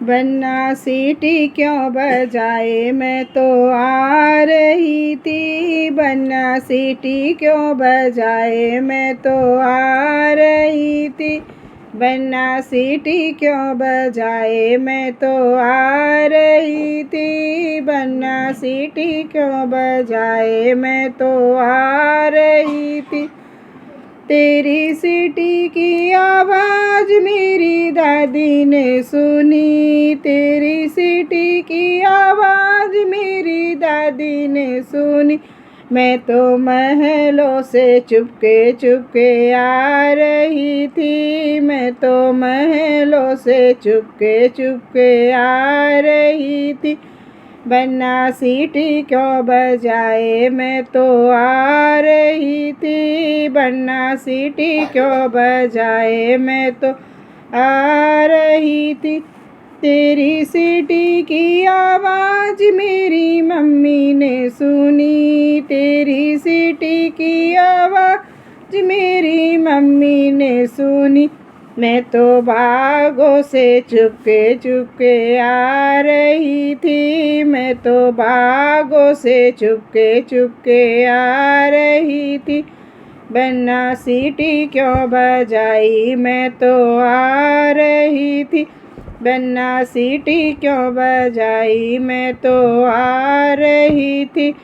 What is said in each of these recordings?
बन्ना सीटी क्यों बजाए, मैं तो आ रही थी। बन्ना सीटी क्यों बजाए, मैं तो आ रही थी। बन्ना सीटी क्यों बजाए, मैं तो आ रही थी। बन्ना सीटी क्यों बजाए, मैं तो आ रही थी। तेरी सीटी की आवाज़ मेरी दादी ने सुनी। तेरी सीटी की आवाज़ मेरी दादी ने सुनी। मैं तो महलों से चुपके चुपके आ रही थी। मैं तो महलों से चुपके चुपके आ रही थी। बन्ना सीटी क्यों बजाए, मैं तो आ रही थी। बन्ना सीटी क्यों बजाए, मैं तो आ रही थी। तेरी सीटी की आवाज़ मेरी मम्मी ने सुनी। तेरी सीटी की आवाज़ मेरी मम्मी ने सुनी। मैं तो बागों से चुपके चुपके आ रही थी। मैं तो बागों से चुपके चुपके आ रही थी। बन्ना सीटी क्यों बजाई, मैं तो आ रही थी। बन्ना सीटी क्यों बजाई, मैं तो आ रही थी।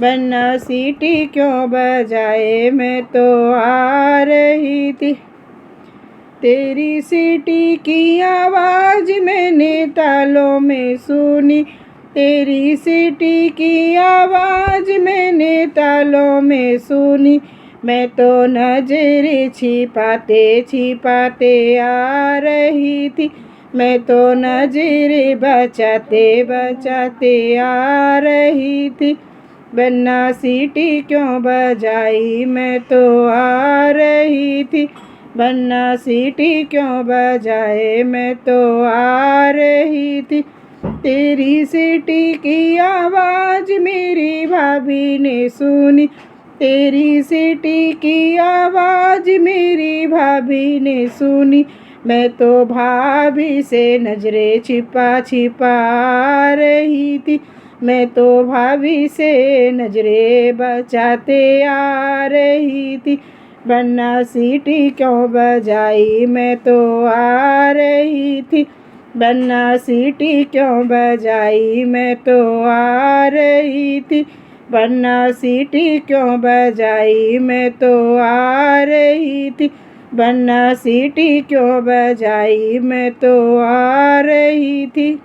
बन्ना सीटी क्यों बजाए, मैं तो आ रही थी। तेरी सीटी की आवाज़ मैंने तालों में सुनी। तेरी सीटी की आवाज़ मैंने तालों में सुनी। मैं तो नजरें छिपाते छिपाते आ रही थी। मैं तो नजरें बचाते बचाते आ रही थी। बन्ना सीटी क्यों बजाई, मैं तो आ रही थी। बन्ना सीटी क्यों बजाए, मैं तो आ रही थी। तेरी सीटी की आवाज़ मेरी भाभी ने सुनी। तेरी सीटी की आवाज़ मेरी भाभी ने सुनी। मैं तो भाभी से नजरें छिपा छिपा आ रही थी। मैं तो भाभी से नजरें बचाते आ रही थी। बन्ना सीटी क्यों बजाई, मैं तो आ रही थी। बन्ना सीटी क्यों बजाई, मैं तो आ रही थी। बन्ना सीटी क्यों बजाई, मैं तो आ रही थी। बन्ना सीटी क्यों बजाई, मैं तो आ रही थी।